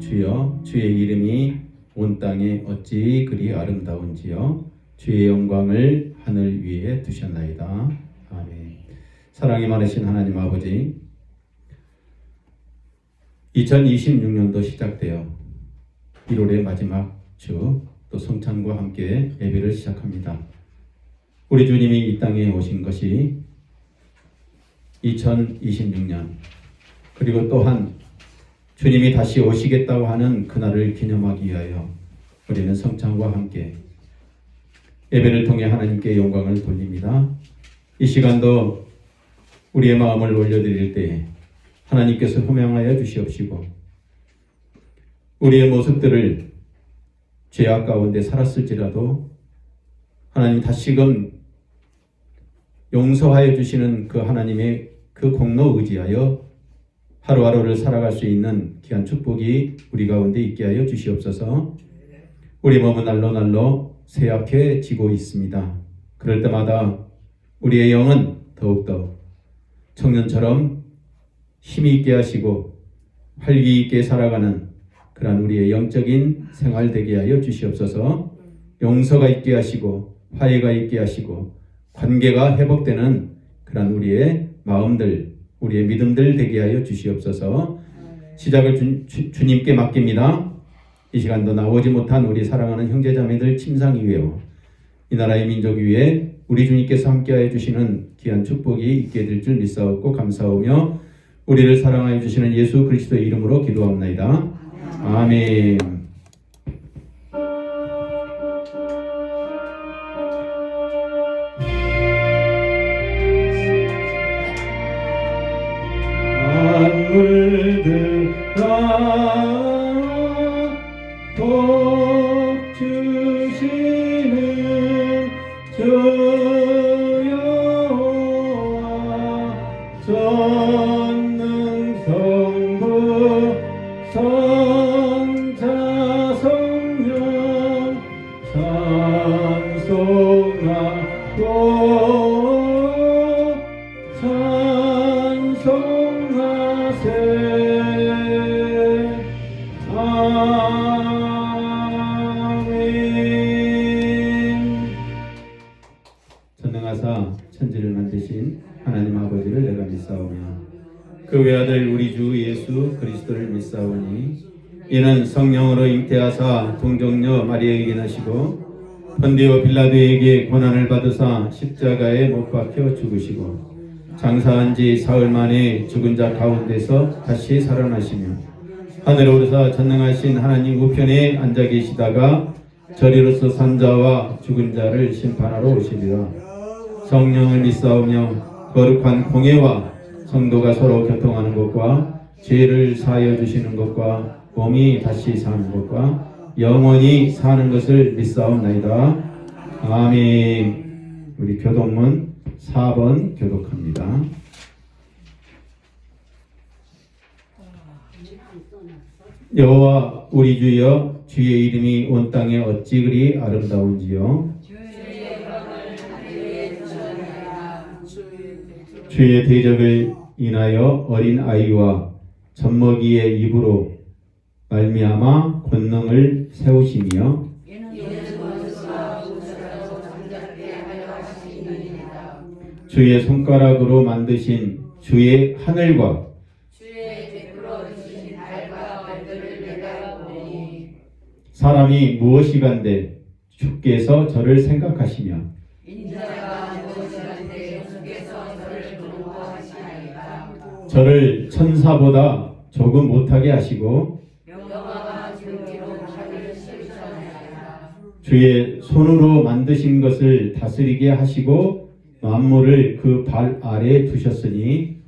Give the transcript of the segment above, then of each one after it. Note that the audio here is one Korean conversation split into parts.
주여 주의 이름이 온 땅에 어찌 그리 아름다운지요. 주의 영광을 하늘 위에 두셨나이다. 아멘. 사랑이 많으신 하나님 아버지, 2026년도 시작되어 1월의 마지막 주 또 성찬과 함께 예배를 시작합니다. 우리 주님이 이 땅에 오신 것이 2026년, 그리고 또한 주님이 다시 오시겠다고 하는 그날을 기념하기 위하여 우리는 성찬과 함께 예배를 통해 하나님께 영광을 돌립니다. 이 시간도 우리의 마음을 올려드릴 때에 하나님께서 호명하여 주시옵시고, 우리의 모습들을 죄악 가운데 살았을지라도 하나님 다시금 용서하여 주시는 그 하나님의 그 공로 의지하여 하루하루를 살아갈 수 있는 귀한 축복이 우리 가운데 있게 하여 주시옵소서. 우리 몸은 날로 쇠약해지고 있습니다. 그럴 때마다 우리의 영은 더욱더 청년처럼 힘이 있게 하시고 활기 있게 살아가는 그러한 우리의 영적인 생활 되게 하여 주시옵소서. 용서가 있게 하시고 화해가 있게 하시고 관계가 회복되는 그러한 우리의 마음들, 우리의 믿음들 되게 하여 주시옵소서. 시작을 주님께 맡깁니다. 이 시간도 나오지 못한 우리 사랑하는 형제자매들 침상이 위에요, 이 나라의 민족 위에 우리 주님께서 함께하여 주시는 귀한 축복이 있게 될 줄 믿사옵고 감사하며 우리를 사랑하여 주시는 예수 그리스도의 이름으로 기도합나이다. 아멘. 만물들 다 복 주시는 주 여호와 전능성부 성자 성령 찬송하고 찬송하세. 아멘. 전능하사 천지를 만드신 하나님 아버지를 내가 믿사오며 그 외아들 우리 주 예수 그리스도를 믿사오니 이는 성령으로 잉태하사 동정녀 마리아에게 나시고 본디오 빌라도에게 고난을 받으사 십자가에 못 박혀 죽으시고 장사한 지 사흘 만에 죽은 자 가운데서 다시 살아나시며 하늘에 오르사 전능하신 하나님 우편에 앉아 계시다가 저리로서 산 자와 죽은 자를 심판하러 오시리라. 성령을 믿사오며 거룩한 공예와 성도가 서로 교통하는 것과 죄를 사하여 주시는 것과 몸이 다시 사는 것과 영원히 사는 것을 믿사옵나이다. 아멘. 우리 교독문 4번 교독합니다. 여호와 우리 주여 주의 이름이 온 땅에 어찌 그리 아름다운지요. 주의 대적을 인하여 어린 아이와 젖먹이의 입으로 말미암아 권능을 세우시며 주의 손가락으로 만드신 주의 하늘과 사람이 무엇이간데 주께서 저를 생각하시며 저를 천사보다 조금 못하게 하시고 주의 손으로 만드신 것을 다스리게 하시고 만물을 그 발 아래 두셨으니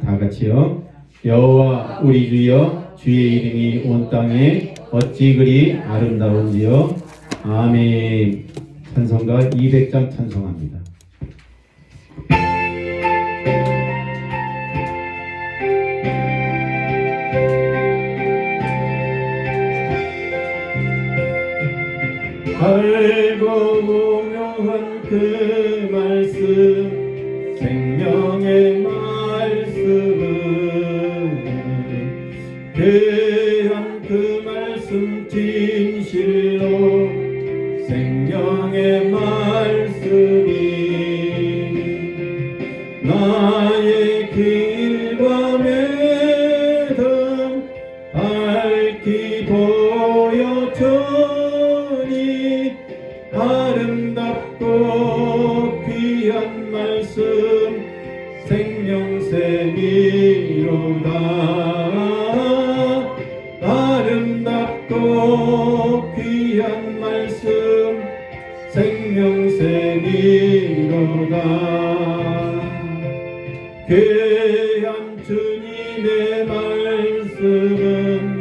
다 같이요. 여호와 우리 주여 주의 이름이 온 땅에 어찌 그리 아름다운지요. 아멘. 찬송가 200장 찬송합니다. 알고 무명한 그 말씀 생명의 말씀은 귀한 그 말씀 진실로 생명의 말씀이 나의 길과 매듭 밝히 보여주니 아름답고 귀한 말씀 생명샘이로다. 아름답고 귀한 말씀 생명샘이로다. 귀한 주님의 말씀은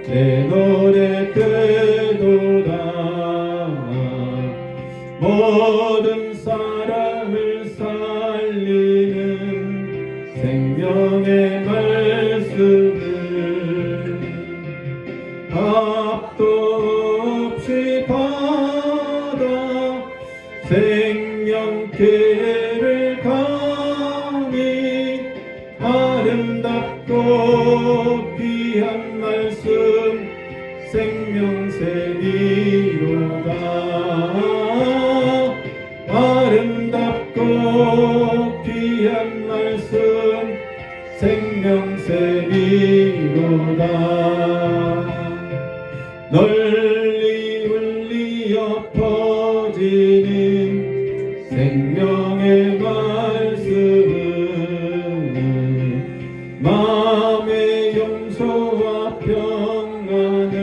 내 노래 되도다. 모든 사람을 살리는 생명의 말씀을 값도 없이 받아 생명계를 감히 아름답고 귀한 말씀 생명샘이로다. 아름답고 귀한 말씀 생명샘이로다. 널리 울리어 퍼지는 생명의 말씀은 마음의 용서와 평안을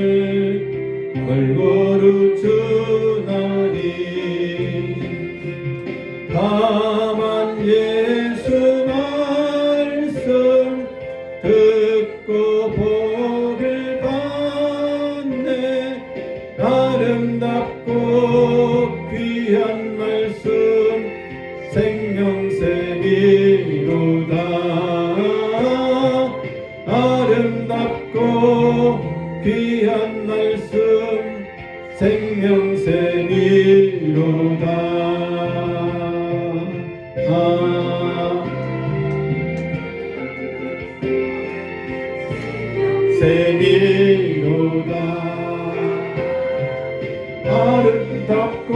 골고루 주나니 다만 예수 말씀 듣고 복을 받네. 아름답고 귀한 말씀 생명샘이로다. 아름답고 귀한 말씀 생명샘이로다. 샘이로다. 아름답고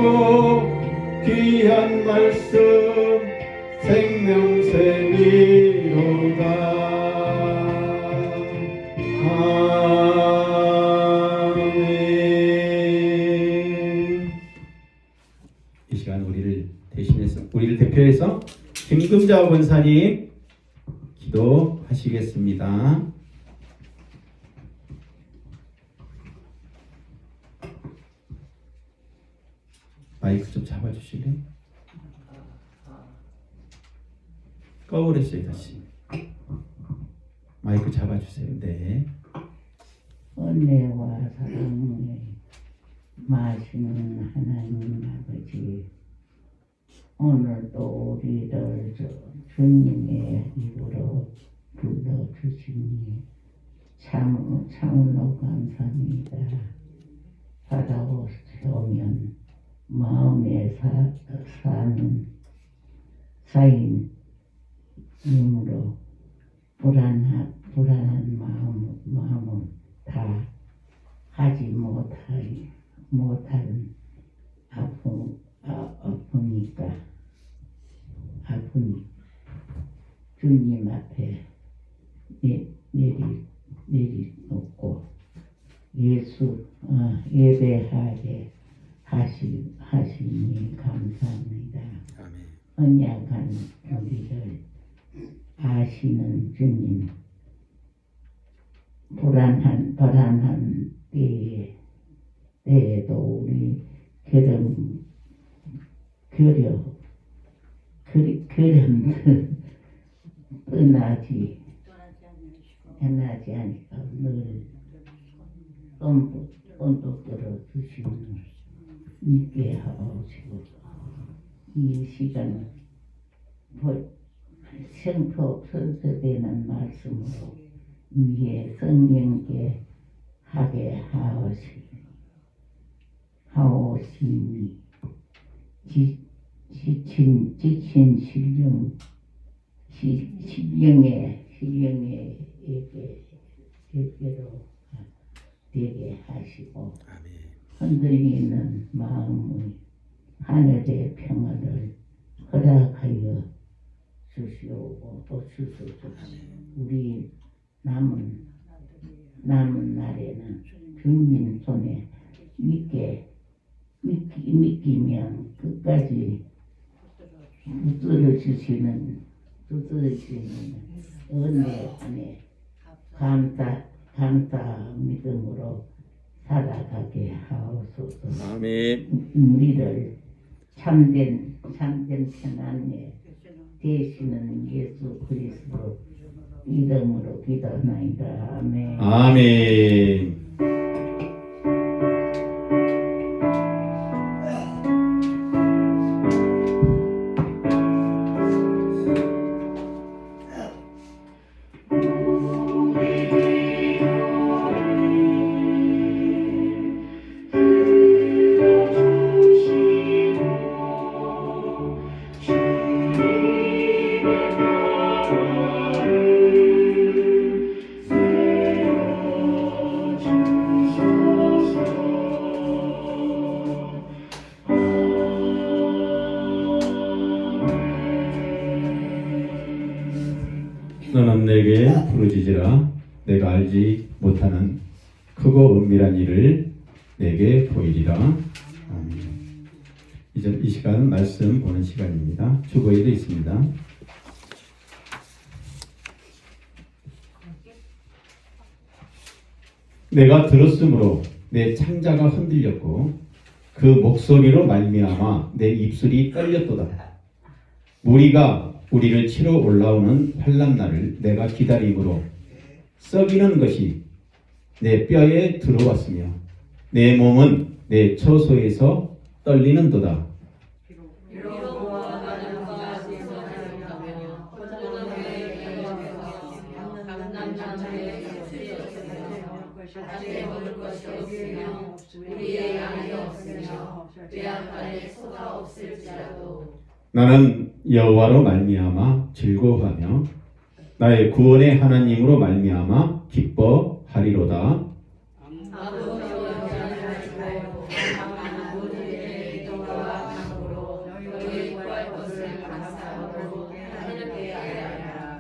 귀한 말씀 생명샘이로다. 아멘. 이 시간 우리를 대표해서 김금자 권사님 기도하시겠습니다. 마이크 좀 잡아주실래요? 꺼버렸어요. 다시 마이크 잡아주세요. 네. 은혜와 사랑의 마시는 하나님 아버지, 오늘도 우리를 주님의 입으로 불러주시니 참으로 감사합니다. 받아오면 마음에 사는 사인님으로 불안한 마음을 다 하지 못한 아프니 주님 앞에 내리놓고 예배하게 하시니 감사합니다. 언약한 우리를 아시는 주님, 불안한 때에도 우리 떠나지 않으시고 늘 손도 들어주시는 있게 하시고 이 시간 성서되는 말씀으로 위에 성령께 하게 하오시니 지친 신령에게로 되게 하시고 흔들리는 마음의 하늘의 평안을 허락하여 주시오고 또 주소서. 우리 남은 날에는 주님 손에 믿기면 끝까지 붙들어 주시는 은혜 안에 감사 믿음으로 살아가게 하옵소서. 아멘. 우리를 참된 평안에 되시는 예수 그리스도 이름으로 기도하나이다. 아멘. 아멘. 너는 내게 부르짖으라. 내가 알지 못하는 크고 은밀한 일을 내게 보이리라. 아멘. 이제 이 시간 말씀 보는 시간입니다. 주보에도 있습니다. 내가 들었으므로 내 창자가 흔들렸고 그 목소리로 말미암아 내 입술이 떨렸도다. 무리가 우리를 치러 올라오는 환난날을 내가 기다림으로 썩이는 것이 내 뼈에 들어왔으며 내 몸은 내 처소에서 떨리는도다. 나는 여호와로 말미암아 즐거워하며 나의 구원의 하나님으로 말미암아 기뻐하리로다.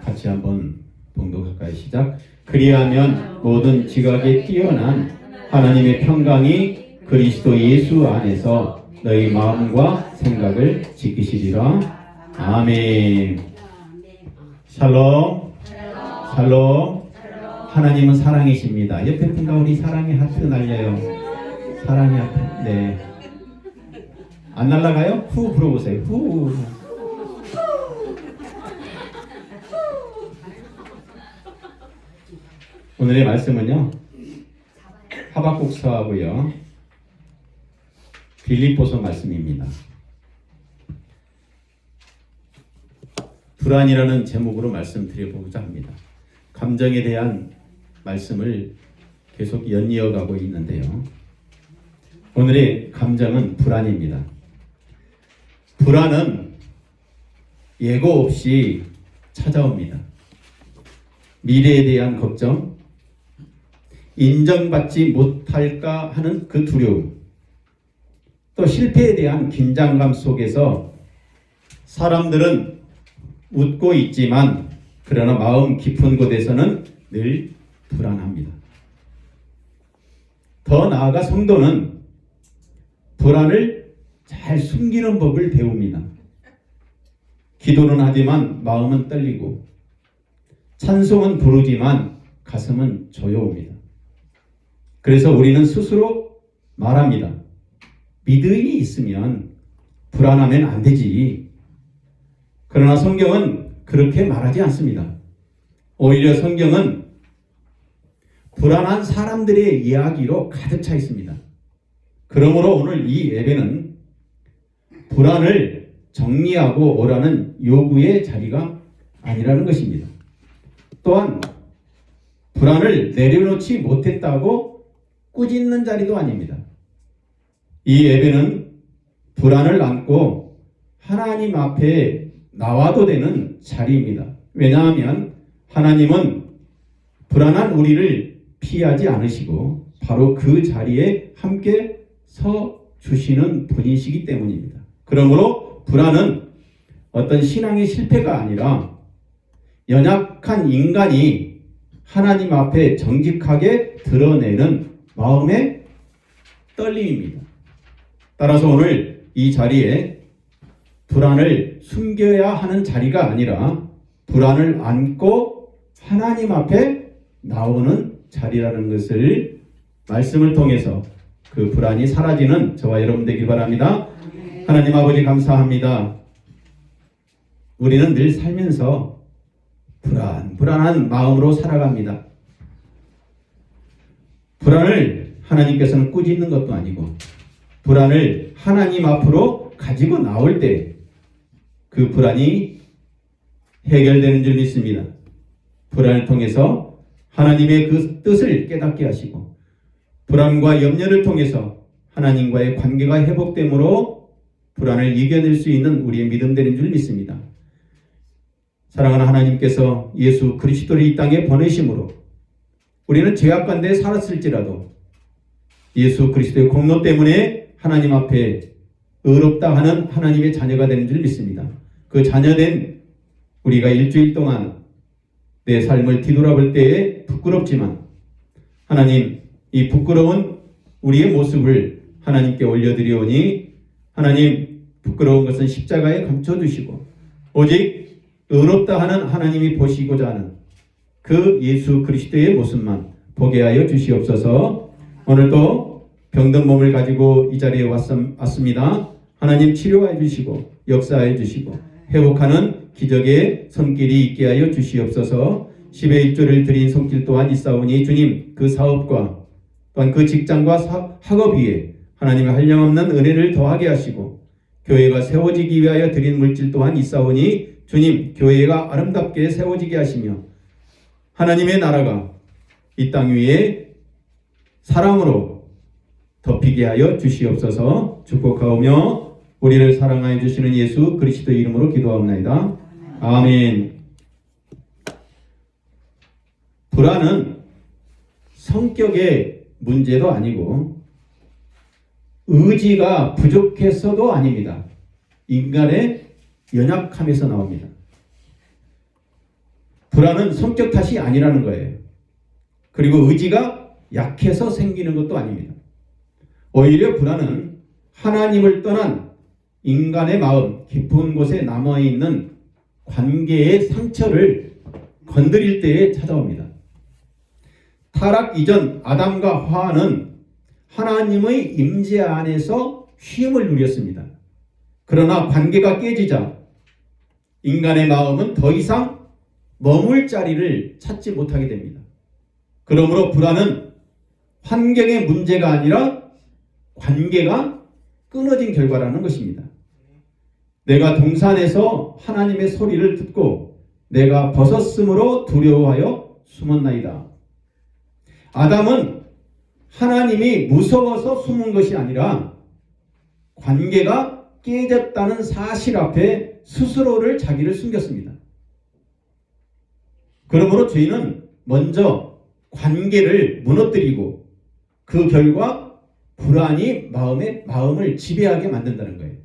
같이 한번 봉독할까요? 시작. 그리하면 모든 지각에 뛰어난 하나님의 평강이 그리스도 예수 안에서 너희 마음과 생각을 지키시리라. 아멘. 샬롬. 샬롬. 하나님은 사랑이십니다. 옆에 분과 우리 사랑의 하트 날려요. 사랑의 하트. 네. 안 날라가요? 후 불어보세요. 후. 오늘의 말씀은요, 하박국서하고요 빌립보서 말씀입니다. 불안이라는 제목으로 말씀드려보고자 합니다. 감정에 대한 말씀을 계속 연이어가고 있는데요, 오늘의 감정은 불안입니다. 불안은 예고 없이 찾아옵니다. 미래에 대한 걱정, 인정받지 못할까 하는 그 두려움, 또 실패에 대한 긴장감 속에서 사람들은 웃고 있지만 그러나 마음 깊은 곳에서는 늘 불안합니다. 더 나아가 성도는 불안을 잘 숨기는 법을 배웁니다. 기도는 하지만 마음은 떨리고 찬송은 부르지만 가슴은 조여옵니다. 그래서 우리는 스스로 말합니다. 믿음이 있으면 불안하면 안 되지. 그러나 성경은 그렇게 말하지 않습니다. 오히려 성경은 불안한 사람들의 이야기로 가득 차 있습니다. 그러므로 오늘 이 예배는 불안을 정리하고 오라는 요구의 자리가 아니라는 것입니다. 또한 불안을 내려놓지 못했다고 꾸짖는 자리도 아닙니다. 이 예배는 불안을 안고 하나님 앞에 나와도 되는 자리입니다. 왜냐하면 하나님은 불안한 우리를 피하지 않으시고 바로 그 자리에 함께 서 주시는 분이시기 때문입니다. 그러므로 불안은 어떤 신앙의 실패가 아니라 연약한 인간이 하나님 앞에 정직하게 드러내는 마음의 떨림입니다. 따라서 오늘 이 자리에 불안을 숨겨야 하는 자리가 아니라 불안을 안고 하나님 앞에 나오는 자리라는 것을 말씀을 통해서 그 불안이 사라지는 저와 여러분 되길 바랍니다. 하나님 아버지 감사합니다. 우리는 늘 살면서 불안한 마음으로 살아갑니다. 불안을 하나님께서는 꾸짖는 것도 아니고 불안을 하나님 앞으로 가지고 나올 때 그 불안이 해결되는 줄 믿습니다. 불안을 통해서 하나님의 그 뜻을 깨닫게 하시고 불안과 염려를 통해서 하나님과의 관계가 회복되므로 불안을 이겨낼 수 있는 우리의 믿음 되는 줄 믿습니다. 사랑하는 하나님께서 예수 그리스도를 이 땅에 보내심으로 우리는 죄악 가운데 살았을지라도 예수 그리스도의 공로 때문에 하나님 앞에 의롭다 하는 하나님의 자녀가 되는 줄 믿습니다. 그 자녀된 우리가 일주일 동안 내 삶을 뒤돌아볼 때에 부끄럽지만 하나님 이 부끄러운 우리의 모습을 하나님께 올려드리오니 하나님 부끄러운 것은 십자가에 감춰두시고 오직 의롭다 하는 하나님이 보시고자 하는 그 예수 그리스도의 모습만 보게 하여 주시옵소서. 오늘도 병든 몸을 가지고 이 자리에 왔습니다. 하나님 치료해 주시고 역사해 주시고 회복하는 기적의 손길이 있게 하여 주시옵소서. 10의 1조를 드린 손길 또한 있사오니 주님 그 사업과 또한 그 직장과 학업 위에 하나님의 한량없는 은혜를 더하게 하시고 교회가 세워지기 위하여 드린 물질 또한 있사오니 주님 교회가 아름답게 세워지게 하시며 하나님의 나라가 이 땅 위에 사랑으로 덮이게 하여 주시옵소서. 축복하오며 우리를 사랑하여 주시는 예수 그리스도의 이름으로 기도하옵나이다. 아멘. 불안은 성격의 문제도 아니고 의지가 부족해서도 아닙니다. 인간의 연약함에서 나옵니다. 불안은 성격 탓이 아니라는 거예요. 그리고 의지가 약해서 생기는 것도 아닙니다. 오히려 불안은 하나님을 떠난 인간의 마음 깊은 곳에 남아있는 관계의 상처를 건드릴 때에 찾아옵니다. 타락 이전 아담과 하와는 하나님의 임재 안에서 쉼을 누렸습니다. 그러나 관계가 깨지자 인간의 마음은 더 이상 머물 자리를 찾지 못하게 됩니다. 그러므로 불안은 환경의 문제가 아니라 관계가 끊어진 결과라는 것입니다. 내가 동산에서 하나님의 소리를 듣고 내가 벗었으므로 두려워하여 숨었나이다. 아담은 하나님이 무서워서 숨은 것이 아니라 관계가 깨졌다는 사실 앞에 스스로를 자기를 숨겼습니다. 그러므로 죄인은 먼저 관계를 무너뜨리고 그 결과 불안이 마음을 지배하게 만든다는 거예요.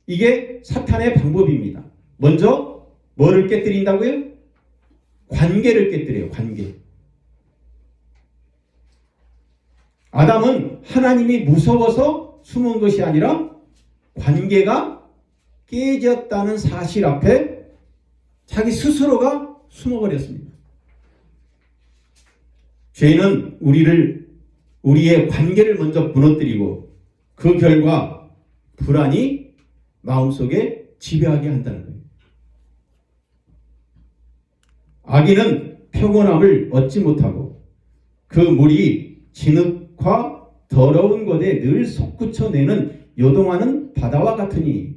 이게 사탄의 방법입니다. 먼저 뭐를 깨뜨린다고요? 관계를 깨뜨려요. 관계. 아담은 하나님이 무서워서 숨은 것이 아니라 관계가 깨졌다는 사실 앞에 자기 스스로가 숨어버렸습니다. 죄는 우리의 관계를 먼저 무너뜨리고 그 결과 불안이 마음속에 지배하게 한다는 거예요. 악인은 평온함을 얻지 못하고 그 물이 진흙과 더러운 곳에 늘 솟구쳐내는 요동하는 바다와 같으니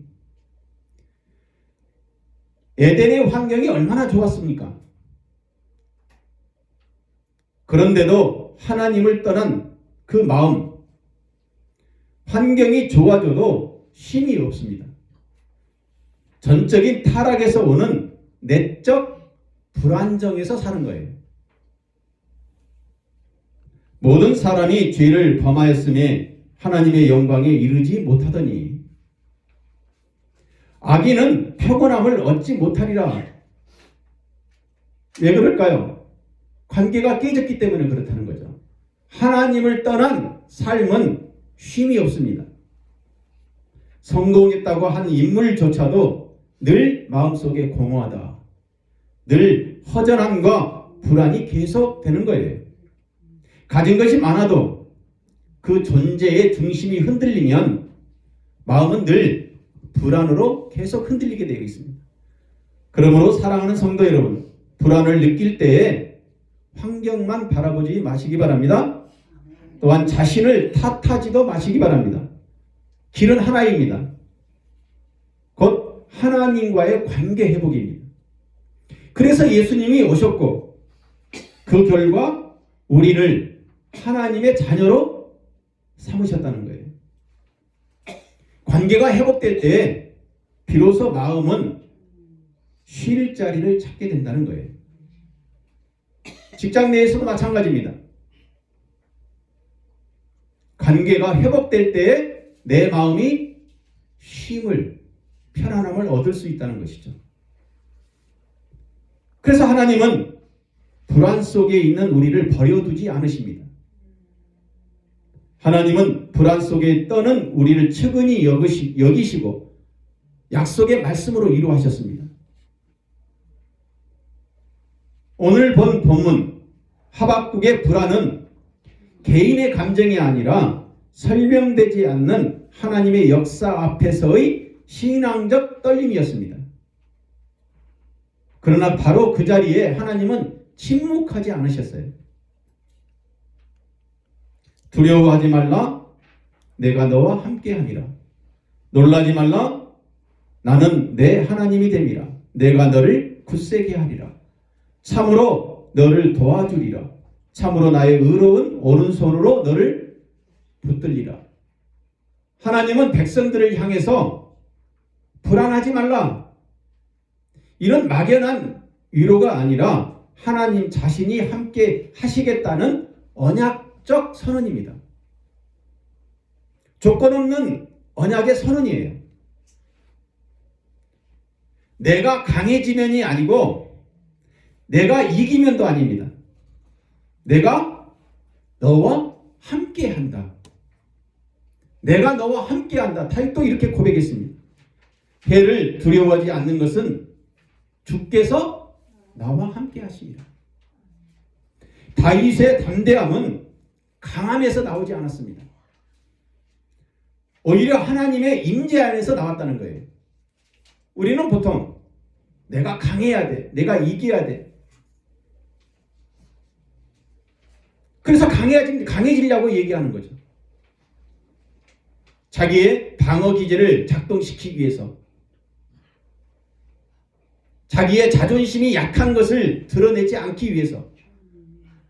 에덴의 환경이 얼마나 좋았습니까? 그런데도 하나님을 떠난 그 마음, 환경이 좋아져도 쉼이 없습니다. 전적인 타락에서 오는 내적 불안정에서 사는 거예요. 모든 사람이 죄를 범하였음에 하나님의 영광에 이르지 못하더니 악인은 평온함을 얻지 못하리라. 왜 그럴까요? 관계가 깨졌기 때문에 그렇다는 거죠. 하나님을 떠난 삶은 쉼이 없습니다. 성공했다고 한 인물조차도 늘 마음속에 공허하다. 늘 허전함과 불안이 계속되는 거예요. 가진 것이 많아도 그 존재의 중심이 흔들리면 마음은 늘 불안으로 계속 흔들리게 되어 있습니다. 그러므로 사랑하는 성도 여러분, 불안을 느낄 때에 환경만 바라보지 마시기 바랍니다. 또한 자신을 탓하지도 마시기 바랍니다. 길은 하나입니다. 곧 하나님과의 관계 회복입니다. 그래서 예수님이 오셨고 그 결과 우리를 하나님의 자녀로 삼으셨다는 거예요. 관계가 회복될 때 비로소 마음은 쉴 자리를 찾게 된다는 거예요. 직장 내에서도 마찬가지입니다. 관계가 회복될 때에 내 마음이 쉼을, 편안함을 얻을 수 있다는 것이죠. 그래서 하나님은 불안 속에 있는 우리를 버려두지 않으십니다. 하나님은 불안 속에 떠는 우리를 측은히 여기시고 약속의 말씀으로 이루하셨습니다. 오늘 본 본문 하박국의 불안은 개인의 감정이 아니라 설명되지 않는 하나님의 역사 앞에서의 신앙적 떨림이었습니다. 그러나 바로 그 자리에 하나님은 침묵하지 않으셨어요. 두려워하지 말라, 내가 너와 함께하니라. 놀라지 말라, 나는 내 하나님이 됨이라. 내가 너를 굳세게 하리라. 참으로 너를 도와주리라. 참으로 나의 의로운 오른손으로 너를 붙들리라. 하나님은 백성들을 향해서 불안하지 말라, 이런 막연한 위로가 아니라 하나님 자신이 함께 하시겠다는 언약적 선언입니다. 조건 없는 언약의 선언이에요. 내가 강해지면이 아니고 내가 이기면도 아닙니다. 내가 너와 함께한다. 내가 너와 함께한다. 다윗도 이렇게 고백했습니다. 해를 두려워하지 않는 것은 주께서 나와 함께하시리라. 다윗의 담대함은 강함에서 나오지 않았습니다. 오히려 하나님의 임재 안에서 나왔다는 거예요. 우리는 보통 내가 강해야 돼, 내가 이겨야 돼. 그래서 강해지려고 얘기하는 거죠. 자기의 방어 기제를 작동시키기 위해서, 자기의 자존심이 약한 것을 드러내지 않기 위해서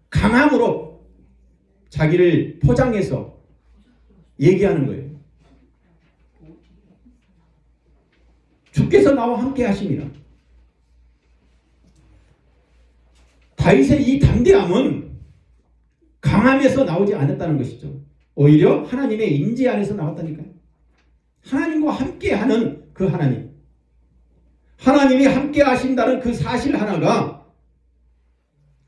강함으로 자기를 포장해서 얘기하는 거예요. 주께서 나와 함께 하심이라. 다윗의 이 담대함은 강함에서 나오지 않았다는 것이죠. 오히려 하나님의 임재 안에서 나왔다니까요. 하나님과 함께하는 그 하나님, 하나님이 함께 하신다는 그 사실 하나가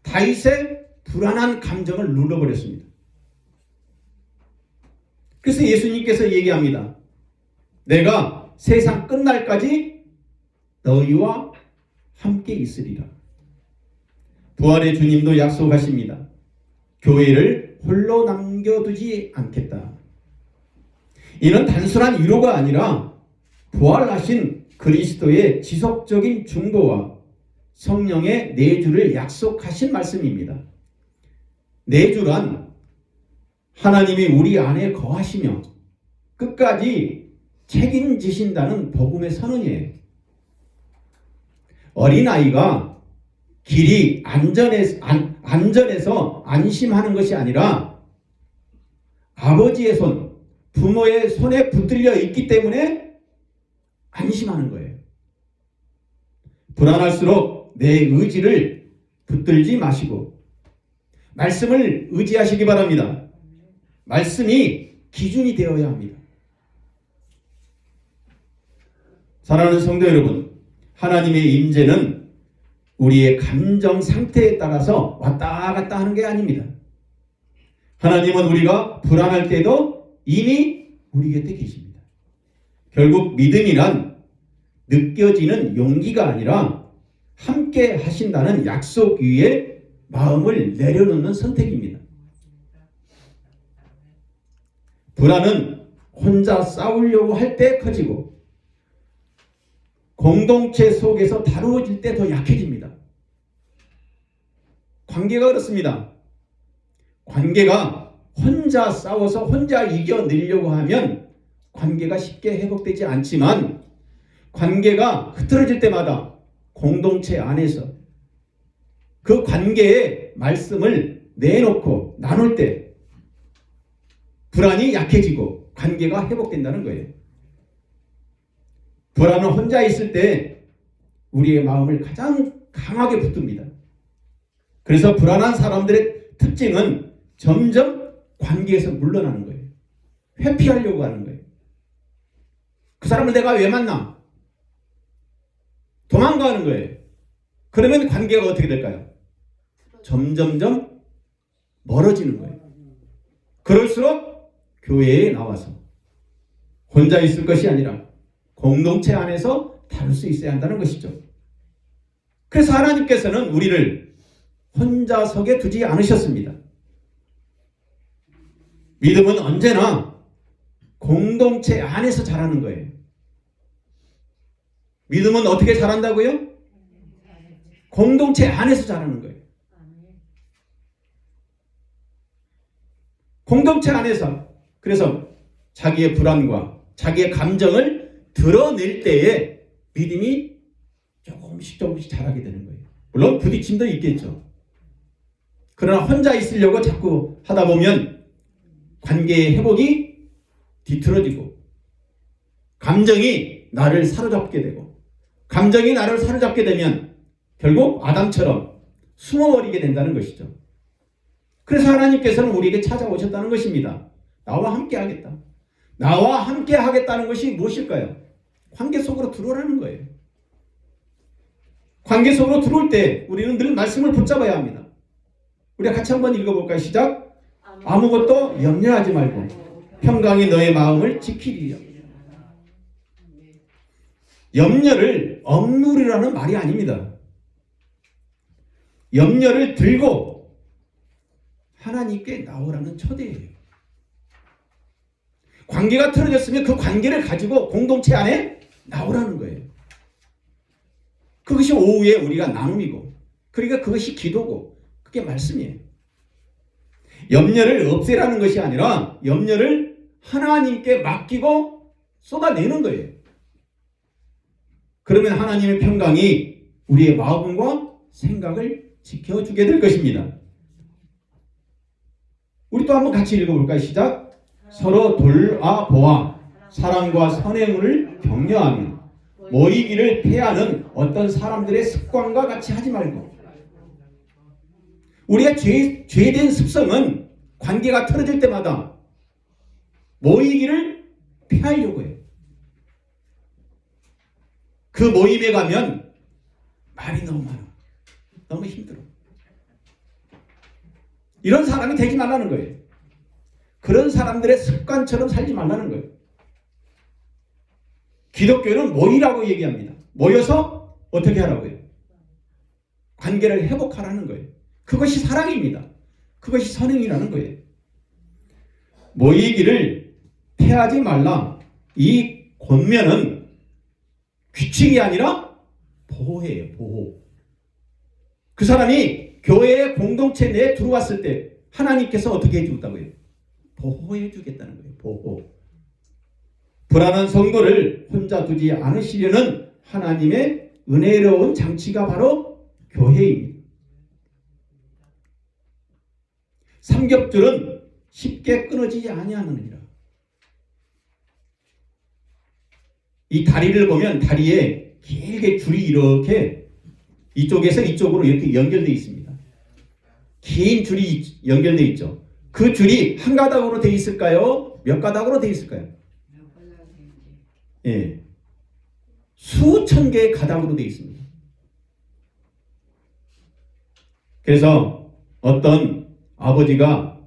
다윗의 불안한 감정을 눌러버렸습니다. 그래서 예수님께서 얘기합니다. 내가 세상 끝날까지 너희와 함께 있으리라. 부활의 주님도 약속하십니다. 교회를 홀로 남겨두지 않겠다. 이는 단순한 위로가 아니라 부활하신 그리스도의 지속적인 중보와 성령의 내주를 약속하신 말씀입니다. 내주란 하나님이 우리 안에 거하시며 끝까지 책임지신다는 복음의 선언이에요. 어린아이가 길이 안전해서 안심하는 것이 아니라 아버지의 손, 부모의 손에 붙들려 있기 때문에 안심하는 거예요. 불안할수록 내 의지를 붙들지 마시고 말씀을 의지하시기 바랍니다. 말씀이 기준이 되어야 합니다. 사랑하는 성도 여러분, 하나님의 임재는 우리의 감정 상태에 따라서 왔다 갔다 하는 게 아닙니다. 하나님은 우리가 불안할 때도 이미 우리 곁에 계십니다. 결국 믿음이란 느껴지는 용기가 아니라 함께 하신다는 약속 위에 마음을 내려놓는 선택입니다. 불안은 혼자 싸우려고 할 때 커지고 공동체 속에서 다루어질 때 더 약해집니다. 관계가 그렇습니다. 관계가 혼자 싸워서 혼자 이겨내려고 하면 관계가 쉽게 회복되지 않지만 관계가 흐트러질 때마다 공동체 안에서 그 관계의 말씀을 내놓고 나눌 때 불안이 약해지고 관계가 회복된다는 거예요. 불안은 혼자 있을 때 우리의 마음을 가장 강하게 붙듭니다. 그래서 불안한 사람들의 특징은 점점 관계에서 물러나는 거예요. 회피하려고 하는 거예요. 그 사람을 내가 왜 만나? 도망가는 거예요. 그러면 관계가 어떻게 될까요? 점점점 멀어지는 거예요. 그럴수록 교회에 나와서 혼자 있을 것이 아니라 공동체 안에서 다룰 수 있어야 한다는 것이죠. 그래서 하나님께서는 우리를 혼자석에 두지 않으셨습니다. 믿음은 언제나 공동체 안에서 자라는 거예요. 믿음은 어떻게 자란다고요? 공동체 안에서 자라는 거예요. 공동체 안에서. 그래서 자기의 불안과 자기의 감정을 드러낼 때에 믿음이 조금씩 자라게 되는 거예요. 물론 부딪힘도 있겠죠. 그러나 혼자 있으려고 자꾸 하다 보면 관계의 회복이 뒤틀어지고 감정이 나를 사로잡게 되고 감정이 나를 사로잡게 되면 결국 아담처럼 숨어버리게 된다는 것이죠. 그래서 하나님께서는 우리에게 찾아오셨다는 것입니다. 나와 함께 하겠다. 나와 함께 하겠다는 것이 무엇일까요? 관계 속으로 들어오라는 거예요. 관계 속으로 들어올 때 우리는 늘 말씀을 붙잡아야 합니다. 우리가 같이 한번 읽어볼까요? 시작. 아무것도 염려하지 말고 평강이 너의 마음을 지키리라. 염려를 억누르라는 말이 아닙니다. 염려를 들고 하나님께 나오라는 초대예요. 관계가 틀어졌으면 그 관계를 가지고 공동체 안에 나오라는 거예요. 그것이 오후에 우리가 나눔이고 그러니까 그것이 기도고 그게 말씀이에요. 염려를 없애라는 것이 아니라 염려를 하나님께 맡기고 쏟아내는 거예요. 그러면 하나님의 평강이 우리의 마음과 생각을 지켜주게 될 것입니다. 우리 또 한번 같이 읽어볼까요? 시작. 서로 돌아보아 사랑과 선행을 격려하며 모이기를 패하는 어떤 사람들의 습관과 같이 하지 말고. 우리가 죄된 습성은 관계가 틀어질 때마다 모이기를 피하려고 해요. 그 모임에 가면 말이 너무 많아. 너무 힘들어. 이런 사람이 되지 말라는 거예요. 그런 사람들의 습관처럼 살지 말라는 거예요. 기독교는 모이라고 얘기합니다. 모여서 어떻게 하라고요? 관계를 회복하라는 거예요. 그것이 사랑입니다. 그것이 선행이라는 거예요. 모이기를 패하지 말라. 이 권면은 규칙이 아니라 보호예요. 보호. 그 사람이 교회의 공동체 내에 들어왔을 때 하나님께서 어떻게 해주겠다고요? 보호해 주겠다는 거예요. 보호. 불안한 성도를 혼자 두지 않으시려는 하나님의 은혜로운 장치가 바로 교회입니다. 삼겹줄은 쉽게 끊어지지 아니하느니라. 이 다리를 보면 다리에 길게 줄이 이렇게 이쪽에서 이쪽으로 이렇게 연결되어 있습니다. 긴 줄이 연결되어 있죠. 그 줄이 한 가닥으로 되어 있을까요? 몇 가닥으로 되어 있을까요? 예. 수천 개의 가닥으로 되어 있습니다. 그래서 어떤 아버지가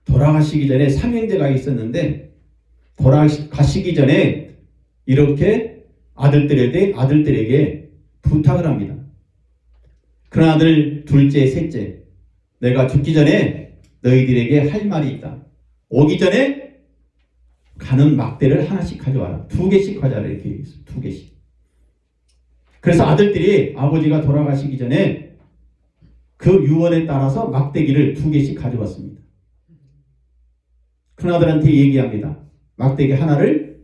돌아가시기 전에 삼형제가 있었는데 돌아가시기 전에 이렇게 아들들에게 부탁을 합니다. 큰 아들, 둘째, 셋째, 내가 죽기 전에 너희들에게 할 말이 있다. 오기 전에 가는 막대를 하나씩 가져와라. 2개씩 가져와라. 이렇게 얘기했어요. 2개씩. 그래서 아들들이 아버지가 돌아가시기 전에 그 유언에 따라서 막대기를 2개씩 가져왔습니다. 큰아들한테 얘기합니다. 막대기 하나를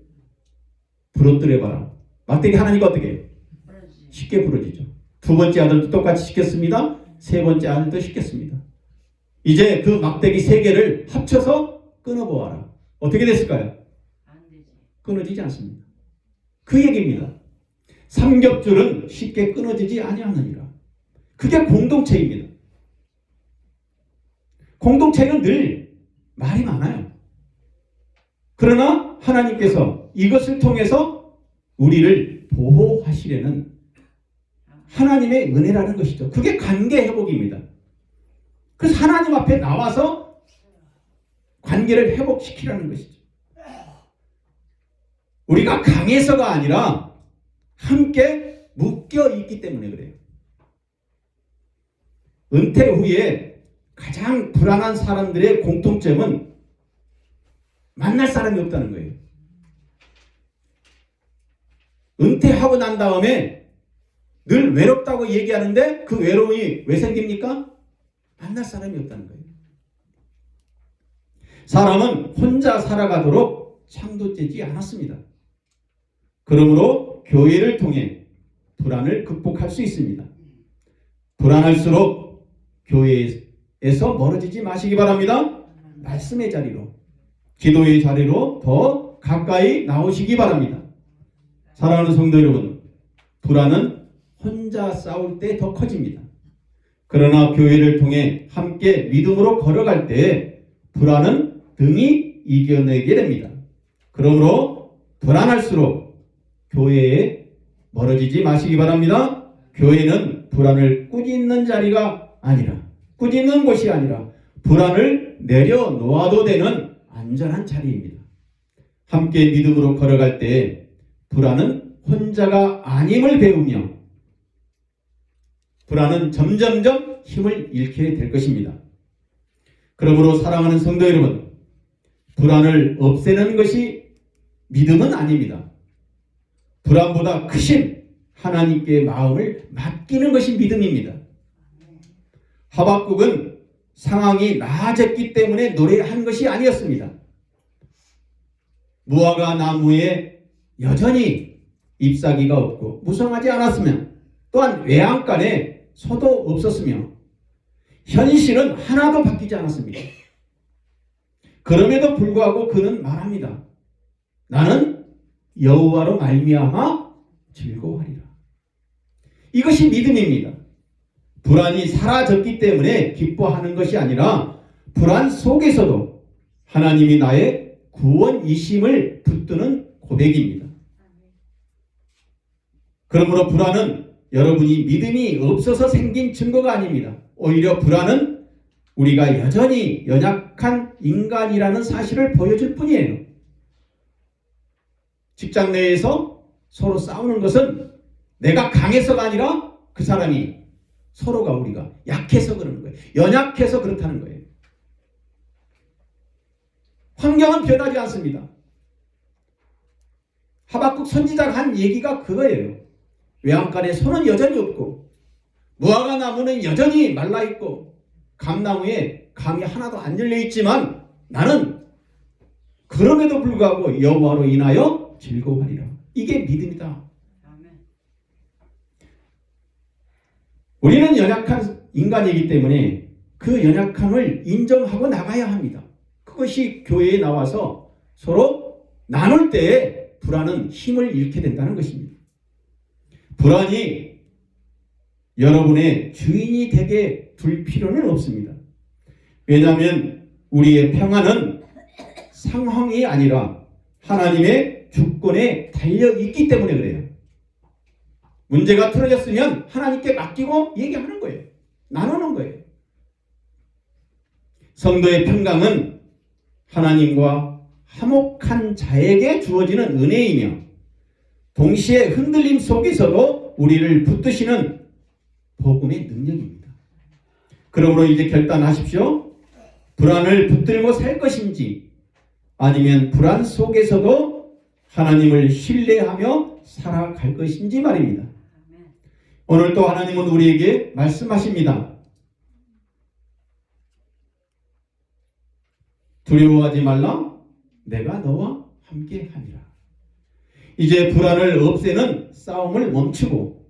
부러뜨려봐라. 막대기 하나니까 어떻게 해요? 쉽게 부러지죠. 2번째 아들도 똑같이 시켰습니다. 3번째 아들도 시켰습니다. 이제 그 막대기 3개를 합쳐서 끊어보아라. 어떻게 됐을까요? 끊어지지 않습니다. 그 얘기입니다. 삼겹줄은 쉽게 끊어지지 아니하느니라. 그게 공동체입니다. 공동체는 늘 말이 많아요. 그러나 하나님께서 이것을 통해서 우리를 보호하시려는 하나님의 은혜라는 것이죠. 그게 관계 회복입니다. 그래서 하나님 앞에 나와서 관계를 회복시키라는 것이죠. 우리가 강해서가 아니라 함께 묶여 있기 때문에 그래요. 은퇴 후에 가장 불안한 사람들의 공통점은 만날 사람이 없다는 거예요. 은퇴하고 난 다음에 늘 외롭다고 얘기하는데 그 외로움이 왜 생깁니까? 만날 사람이 없다는 거예요. 사람은 혼자 살아가도록 창조되지 않았습니다. 그러므로 교회를 통해 불안을 극복할 수 있습니다. 불안할수록 교회에서 멀어지지 마시기 바랍니다. 말씀의 자리로, 기도의 자리로 더 가까이 나오시기 바랍니다. 사랑하는 성도 여러분, 불안은 혼자 싸울 때 더 커집니다. 그러나 교회를 통해 함께 믿음으로 걸어갈 때 불안은 등이 이겨내게 됩니다. 그러므로 불안할수록 교회에 멀어지지 마시기 바랍니다. 교회는 불안을 꾸짖는 자리가 아니라, 꾸짖는 곳이 아니라 불안을 내려놓아도 되는 안전한 자리입니다. 함께 믿음으로 걸어갈 때 불안은 혼자가 아님을 배우며 불안은 점점점 힘을 잃게 될 것입니다. 그러므로 사랑하는 성도 여러분, 불안을 없애는 것이 믿음은 아닙니다. 불안보다 크신 하나님께 마음을 맡기는 것이 믿음입니다. 하박국은 상황이 나아졌기 때문에 노래한 것이 아니었습니다. 무화과 나무에 여전히 잎사귀가 없고 무성하지 않았으면, 또한 외양간에 소도 없었으며 현실은 하나도 바뀌지 않았습니다. 그럼에도 불구하고 그는 말합니다. 나는 여호와로 말미암아 즐거워하리라. 이것이 믿음입니다. 불안이 사라졌기 때문에 기뻐하는 것이 아니라 불안 속에서도 하나님이 나의 구원이심을 붙드는 고백입니다. 그러므로 불안은 여러분이 믿음이 없어서 생긴 증거가 아닙니다. 오히려 불안은 우리가 여전히 연약한 인간이라는 사실을 보여줄 뿐이에요. 직장 내에서 서로 싸우는 것은 내가 강해서가 아니라 그 사람이, 서로가 우리가 약해서 그러는 거예요. 연약해서 그렇다는 거예요. 환경은 변하지 않습니다. 하박국 선지자가 한 얘기가 그거예요. 외양간에 소는 여전히 없고 무화과 나무는 여전히 말라있고 감나무에 감이 하나도 안 열려있지만 나는 그럼에도 불구하고 여호와로 인하여 즐거워하리라. 이게 믿음이다. 우리는 연약한 인간이기 때문에 그 연약함을 인정하고 나가야 합니다. 그것이 교회에 나와서 서로 나눌 때에 불안은 힘을 잃게 된다는 것입니다. 불안이 여러분의 주인이 되게 둘 필요는 없습니다. 왜냐하면 우리의 평안은 상황이 아니라 하나님의 주권에 달려있기 때문에 그래요. 문제가 틀어졌으면 하나님께 맡기고 얘기하는 거예요. 나누는 거예요. 성도의 평강은 하나님과 화목한 자에게 주어지는 은혜이며 동시에 흔들림 속에서도 우리를 붙드시는 복음의 능력입니다. 그러므로 이제 결단하십시오. 불안을 붙들고 살 것인지 아니면 불안 속에서도 하나님을 신뢰하며 살아갈 것인지 말입니다. 오늘 또 하나님은 우리에게 말씀하십니다. 두려워하지 말라. 내가 너와 함께 하리라. 이제 불안을 없애는 싸움을 멈추고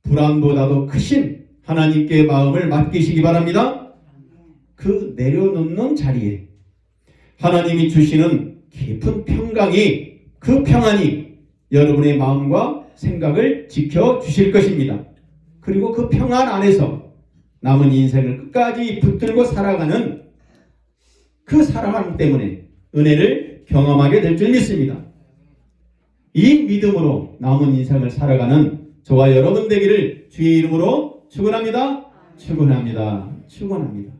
불안보다도 크신 하나님께 마음을 맡기시기 바랍니다. 그 내려놓는 자리에 하나님이 주시는 깊은 평강이, 그 평안이 여러분의 마음과 생각을 지켜주실 것입니다. 그리고 그 평안 안에서 남은 인생을 끝까지 붙들고 살아가는 그 사랑 때문에 은혜를 경험하게 될 줄 믿습니다. 이 믿음으로 남은 인생을 살아가는 저와 여러분 되기를 주의 이름으로 축원합니다. 축원합니다. 축원합니다.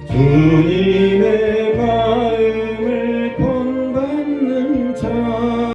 주님